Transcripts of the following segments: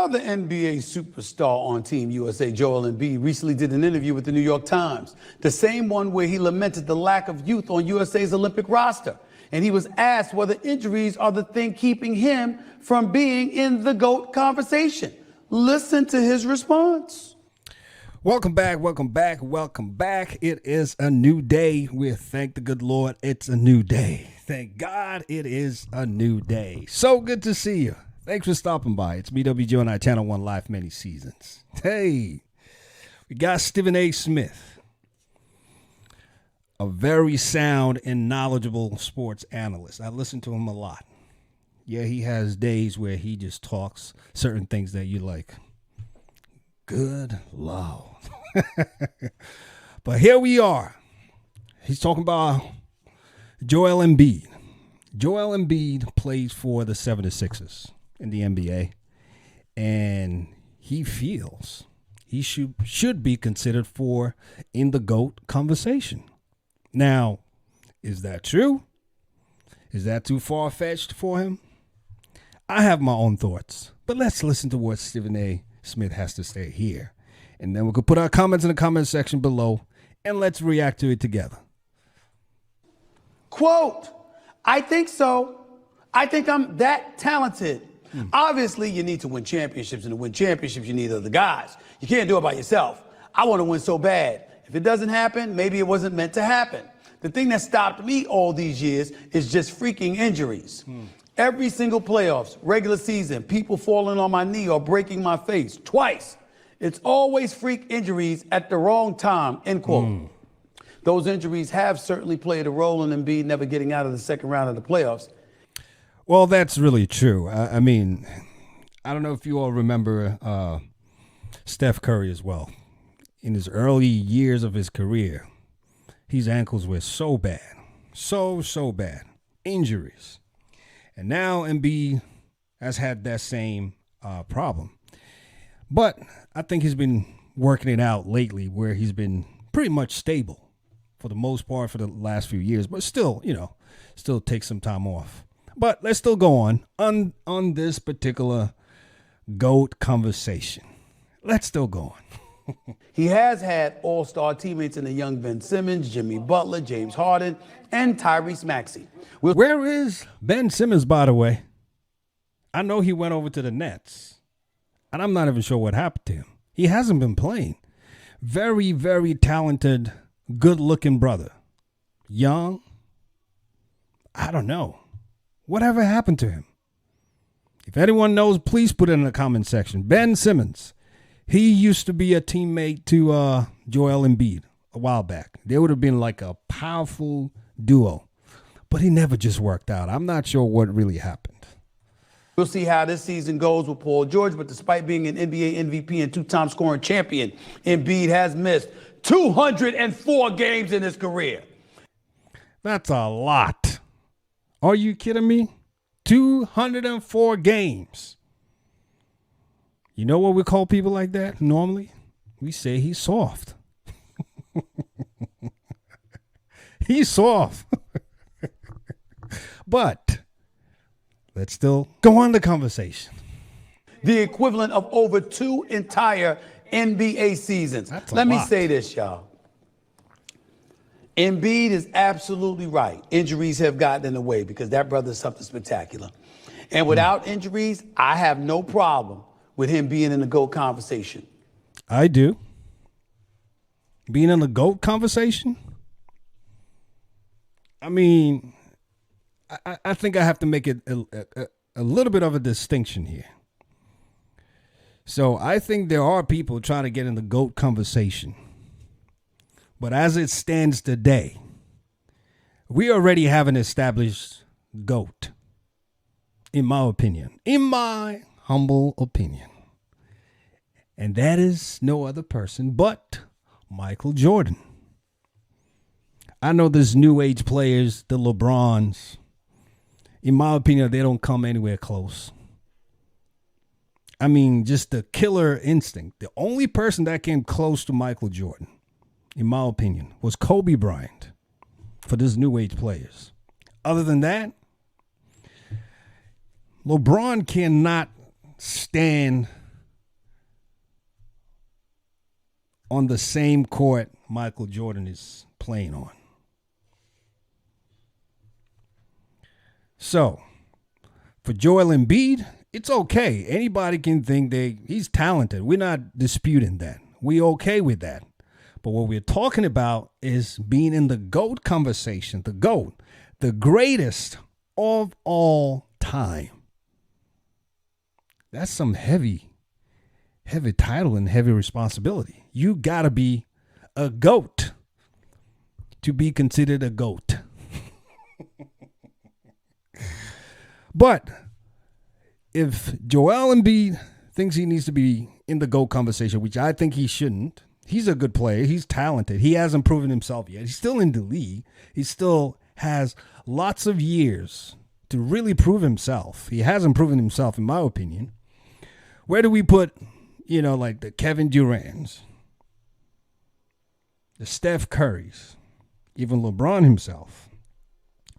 Another NBA superstar on Team USA, Joel Embiid, recently did an interview with the New York Times, the same one where he lamented the lack of youth on USA's Olympic roster. And he was asked whether injuries are the thing keeping him from being in the GOAT conversation. Listen to his response. Welcome back, welcome back, welcome back. It is a new day. We thank the good Lord. It's a new day. Thank God it is a new day. So good to see you. Thanks for stopping by. It's me, WJ, and I, Channel 1 Live, many seasons. Hey, we got Stephen A. Smith, a very sound and knowledgeable sports analyst. I listen to him a lot. Yeah, he has days where he just talks certain things that you like. Good Lord. But here we are. He's talking about Joel Embiid. Joel Embiid plays for the 76ers in the NBA, and he feels he should be considered for in the GOAT conversation. Now, is that true? Is that too far-fetched for him? I have my own thoughts, but let's listen to what Stephen A. Smith has to say here. And then we could put our comments in the comment section below, and let's react to it together. Quote, I think so. I think I'm that talented. Obviously, you need to win championships, and to win championships, you need other guys. You can't do it by yourself. I want to win so bad. If it doesn't happen, maybe it wasn't meant to happen. The thing that stopped me all these years is just freaking injuries. Every single playoffs, regular season, people falling on my knee or breaking my face twice. It's always freak injuries at the wrong time, end quote. Those injuries have certainly played a role in Embiid never getting out of the second round of the playoffs. Well, that's really true. I mean, I don't know if you all remember Steph Curry as well. In his early years of his career, his ankles were so bad, so bad, injuries. And now Embiid has had that same problem. But I think he's been working it out lately where he's been pretty much stable for the most part for the last few years. But still, still takes some time off. But let's still go on this particular GOAT conversation. Let's still go on. He has had all-star teammates in the young Ben Simmons, Jimmy Butler, James Harden, and Tyrese Maxey. Where is Ben Simmons, by the way? I know he went over to the Nets, and I'm not even sure what happened to him. He hasn't been playing. Very, very talented, good-looking brother. Young. I don't know. Whatever happened to him? If anyone knows, please put it in the comment section. Ben Simmons. He used to be a teammate to Joel Embiid a while back. They would have been like a powerful duo. But he never just worked out. I'm not sure what really happened. We'll see how this season goes with Paul George, but despite being an NBA MVP and two-time scoring champion, Embiid has missed 204 games in his career. That's a lot. Are you kidding me? 204 games. You know what we call people like that normally? We say he's soft. He's soft. But let's still go on the conversation. The equivalent of over 2 entire NBA seasons. Let me say this, y'all. Embiid is absolutely right. Injuries have gotten in the way because that brother's something spectacular. And without injuries, I have no problem with him being in the GOAT conversation. I do. Being in the GOAT conversation? I mean, I think I have to make it a little bit of a distinction here. So I think there are people trying to get in the GOAT conversation. But as it stands today, we already have an established GOAT, in my opinion, in my humble opinion. And that is no other person but Michael Jordan. I know there's new age players, the LeBrons. In my opinion, they don't come anywhere close. I mean, just the killer instinct. The only person that came close to Michael Jordan, in my opinion, was Kobe Bryant for this new age players. Other than that, LeBron cannot stand on the same court Michael Jordan is playing on. So, for Joel Embiid, it's okay. Anybody can think he's talented. We're not disputing that. We're okay with that. But what we're talking about is being in the GOAT conversation. The GOAT, the greatest of all time. That's some heavy title and heavy responsibility. You got to be a GOAT to be considered a GOAT. But if Joel Embiid thinks he needs to be in the GOAT conversation, which I think he shouldn't, he's a good player. He's talented. He hasn't proven himself yet. He's still in the league. He still has lots of years to really prove himself. He hasn't proven himself, in my opinion. Where do we put, like the Kevin Durant's, the Steph Curry's, even LeBron himself,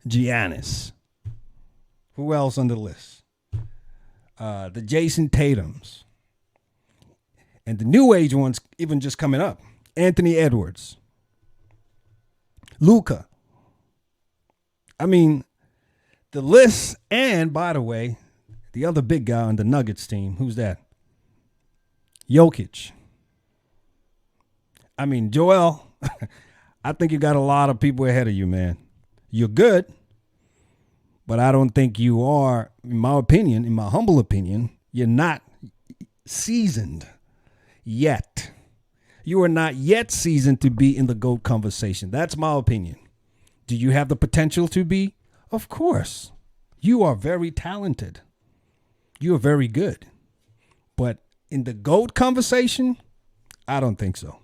Giannis? Who else on the list? The Jason Tatums. And the new age ones even just coming up. Anthony Edwards. Luka. I mean, the list, and by the way, the other big guy on the Nuggets team, who's that? Jokic. I mean, Joel, I think you got a lot of people ahead of you, man. You're good, but I don't think you are, in my opinion, in my humble opinion, you're not seasoned yet. You are not yet seasoned to be in the GOAT conversation. That's my opinion. Do you have the potential to be? Of course. You are very talented. You are very good. But in the GOAT conversation, I don't think so.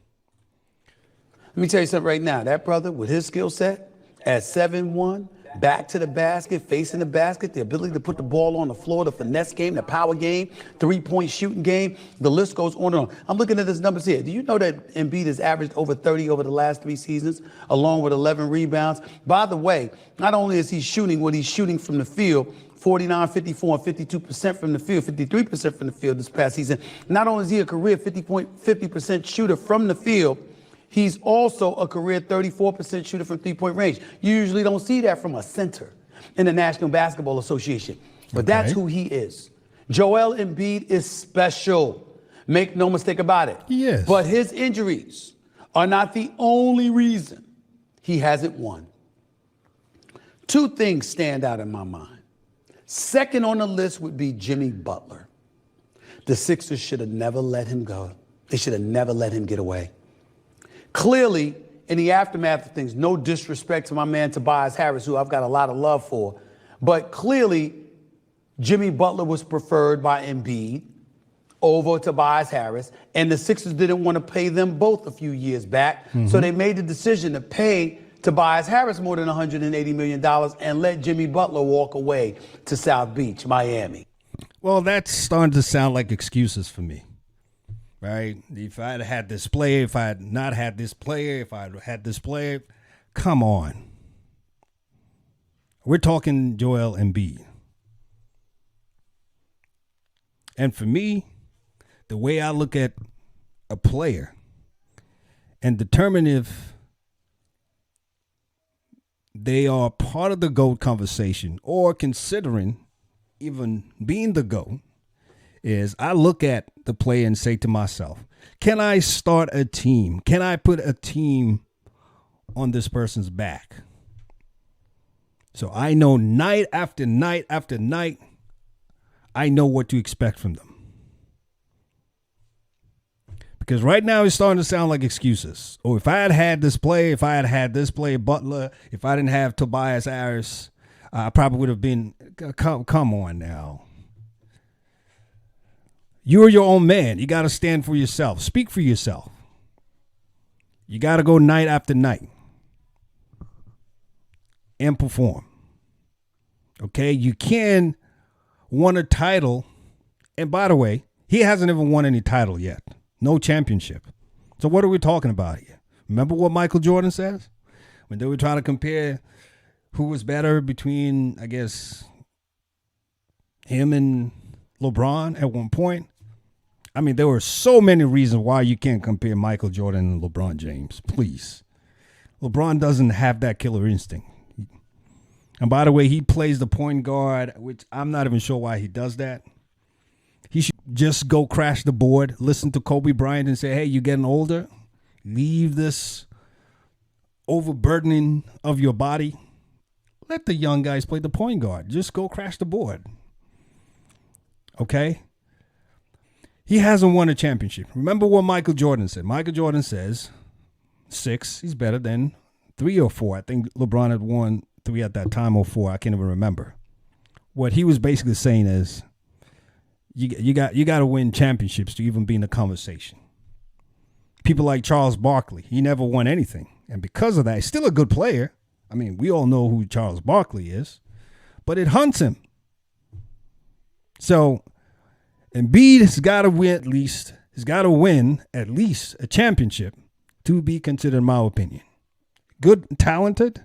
Let me tell you something right now. That brother, with his skill set, at 7'1", back to the basket, facing the basket, the ability to put the ball on the floor, the finesse game, the power game, three-point shooting game, the list goes on and on. I'm looking at his numbers here. Do you know that Embiid has averaged over 30 over the last 3 seasons, along with 11 rebounds? By the way, not only is he shooting what he's shooting from the field, 49, 54, and 52% from the field, 53% from the field this past season. Not only is he a career 50% shooter from the field, he's also a career 34% shooter from three-point range. You usually don't see that from a center in the National Basketball Association. But that's who he is. Joel Embiid is special. Make no mistake about it. Yes. But his injuries are not the only reason he hasn't won. 2 things stand out in my mind. Second on the list would be Jimmy Butler. The Sixers should have never let him go. They should have never let him get away. Clearly, in the aftermath of things, no disrespect to my man Tobias Harris, who I've got a lot of love for, but clearly Jimmy Butler was preferred by Embiid over Tobias Harris, and the Sixers didn't want to pay them both a few years back, so they made the decision to pay Tobias Harris more than $180 million and let Jimmy Butler walk away to South Beach, Miami. Well, that's starting to sound like excuses for me. Right? If I had this player, if I had not had this player, if I had this player, come on. We're talking Joel Embiid. And for me, the way I look at a player and determine if they are part of the GOAT conversation or considering even being the GOAT, is I look at the player and say to myself, can I start a team? Can I put a team on this person's back? So I know night after night after night, I know what to expect from them. Because right now it's starting to sound like excuses. Oh, if I had had this player, if I had had this player, Butler, if I didn't have Tobias Harris, I probably would have been, come on now. You're your own man. You got to stand for yourself. Speak for yourself. You got to go night after night and perform. Okay? You can win a title. And by the way, he hasn't even won any title yet. No championship. So what are we talking about here? Remember what Michael Jordan says? When they were trying to compare who was better between, I guess, him and LeBron at one point. I mean, there were so many reasons why you can't compare Michael Jordan and LeBron James. Please. LeBron doesn't have that killer instinct. And by the way, he plays the point guard, which I'm not even sure why he does that. He should just go crash the board, listen to Kobe Bryant and say, hey, you're getting older. Leave this overburdening of your body. Let the young guys play the point guard. Just go crash the board. Okay? He hasn't won a championship. Remember what Michael Jordan said. Michael Jordan says 6. He's better than 3 or 4. I think LeBron had won 3 at that time or 4. I can't even remember. What he was basically saying is you got to win championships to even be in the conversation. People like Charles Barkley, he never won anything. And because of that, he's still a good player. I mean, we all know who Charles Barkley is, but it hunts him. So Embiid has got to win at least. He's got to win at least a championship to be considered, in my opinion, good, talented.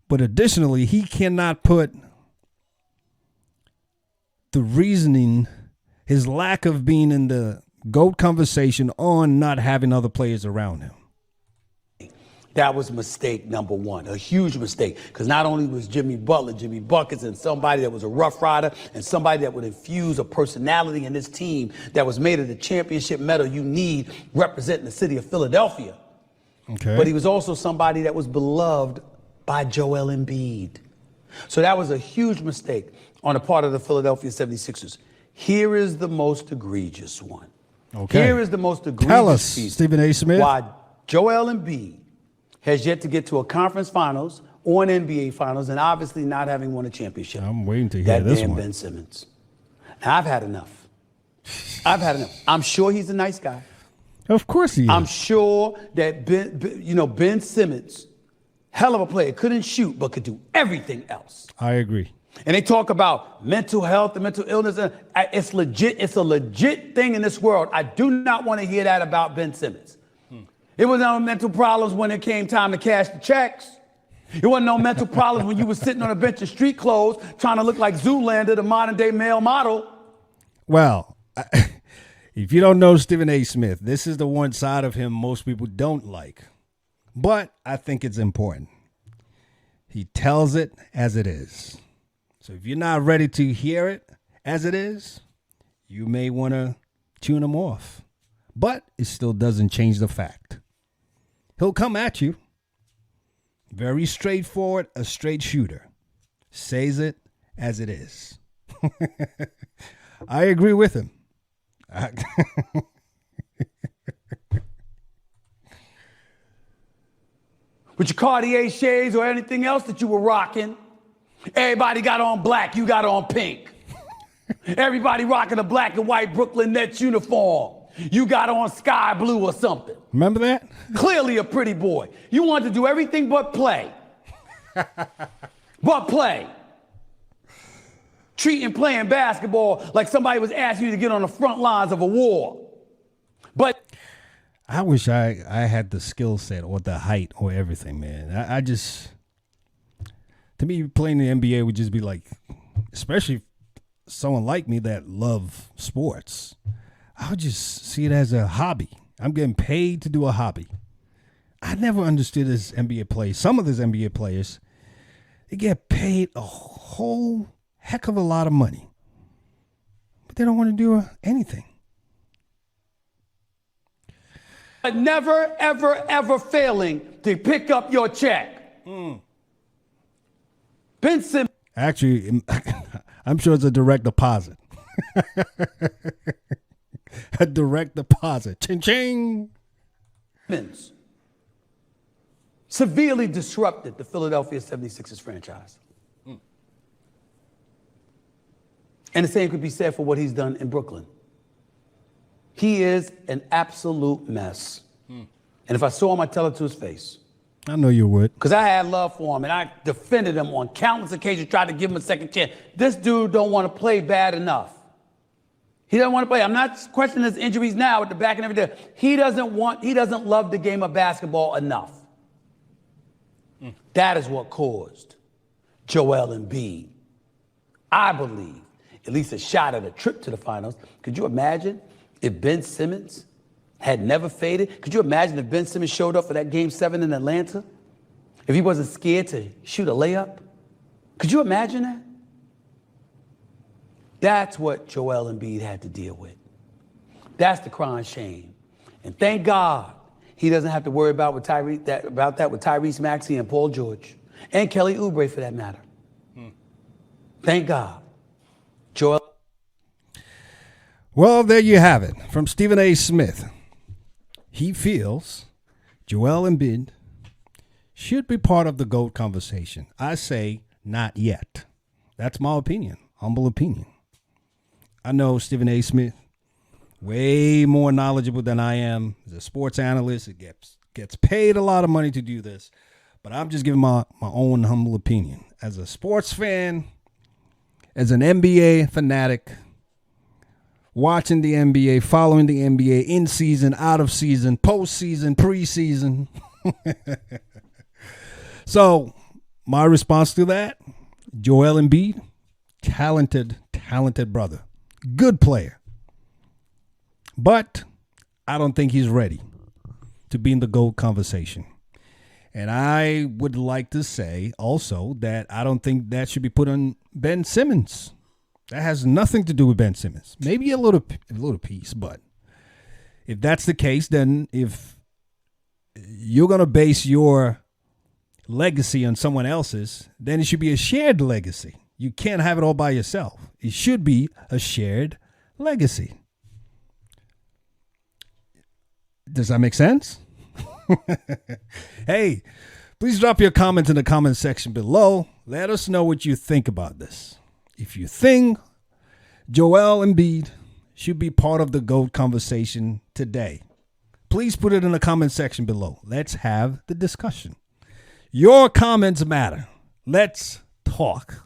But additionally, he cannot put the reasoning, his lack of being in the GOAT conversation on not having other players around him. That was mistake number one, a huge mistake, because not only was Jimmy Butler, Jimmy Buckets, and somebody that was a rough rider and somebody that would infuse a personality in this team that was made of the championship medal you need representing the city of Philadelphia. Okay. But he was also somebody that was beloved by Joel Embiid. So that was a huge mistake on the part of the Philadelphia 76ers. Here is the most egregious one. Okay. Here is the most egregious Tell us, piece. Stephen A. Smith. Why Joel Embiid has yet to get to a conference finals or an NBA finals, and obviously not having won a championship. I'm waiting to hear that this damn one. Ben Simmons. Now, I've had enough. I've had enough. I'm sure he's a nice guy. Of course he is. I'm sure that Ben Simmons, hell of a player, couldn't shoot but could do everything else. I agree. And they talk about mental health and mental illness. It's legit. It's a legit thing in this world. I do not want to hear that about Ben Simmons. It was no mental problems when it came time to cash the checks. It wasn't no mental problems when you were sitting on a bench of street clothes trying to look like Zoolander, the modern day male model. Well, if you don't know Stephen A. Smith, this is the one side of him most people don't like. But I think it's important. He tells it as it is. So if you're not ready to hear it as it is, you may want to tune him off. But it still doesn't change the fact. He'll come at you. Very straightforward, a straight shooter. Says it as it is. I agree with him. With your Cartier shades or anything else that you were rocking, everybody got on black, you got on pink. Everybody rocking a black and white Brooklyn Nets uniform. You got on sky blue or something. Remember that? Clearly a pretty boy. You wanted to do everything but play. But play. Treating playing basketball like somebody was asking you to get on the front lines of a war. But I wish I had the skill set or the height or everything, man. I just, to me, playing the NBA would just be like, especially someone like me that love sports, I would just see it as a hobby. I'm getting paid to do a hobby. I never understood this NBA players. Some of these NBA players, they get paid a whole heck of a lot of money, but they don't want to do anything. But never, ever, ever failing to pick up your check. Ben Simmons. Actually, I'm sure it's a direct deposit. A direct deposit. Ching-ching. Severely disrupted the Philadelphia 76ers franchise. And the same could be said for what he's done in Brooklyn. He is an absolute mess. And if I saw him, I'd tell it to his face. I know you would. Because I had love for him, and I defended him on countless occasions, tried to give him a second chance. This dude don't want to play bad enough. He doesn't want to play. I'm not questioning his injuries now at the back and everything. He doesn't love the game of basketball enough. That is what caused Joel Embiid, I believe, at least a shot at a trip to the finals. Could you imagine if Ben Simmons had never faded? Could you imagine if Ben Simmons showed up for that Game 7 in Atlanta? If he wasn't scared to shoot a layup? Could you imagine that? That's what Joel Embiid had to deal with. That's the crying shame. And thank God he doesn't have to worry about that with Tyrese Maxey and Paul George. And Kelly Oubre, for that matter. Thank God. Joel. Well, there you have it from Stephen A. Smith. He feels Joel Embiid should be part of the GOAT conversation. I say not yet. That's my opinion, humble opinion. I know Stephen A. Smith, way more knowledgeable than I am. As a sports analyst, it gets paid a lot of money to do this. But I'm just giving my own humble opinion. As a sports fan, as an NBA fanatic, watching the NBA, following the NBA in season, out of season, postseason, preseason. So my response to that, Joel Embiid, talented brother, good player. But I don't think he's ready to be in the GOAT conversation. And I would like to say also that I don't think that should be put on Ben Simmons. That has nothing to do with Ben Simmons. Maybe a little piece, but if that's the case, then if you're going to base your legacy on someone else's, then it should be a shared legacy. You can't have it all by yourself. It should be a shared legacy. Does that make sense? Hey, please drop your comments in the comment section below. Let us know what you think about this. If you think Joel Embiid should be part of the GOAT conversation today, please put it in the comment section below. Let's have the discussion. Your comments matter. Let's talk.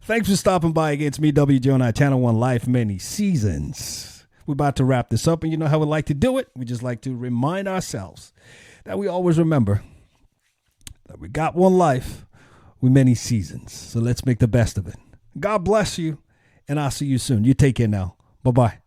Thanks for stopping by against me, WJ, on our Channel 1 Life Many Seasons. We're about to wrap this up, and you know how we like to do it. We just like to remind ourselves that we always remember that we got one life with many seasons. So let's make the best of it. God bless you, and I'll see you soon. You take care now. Bye-bye.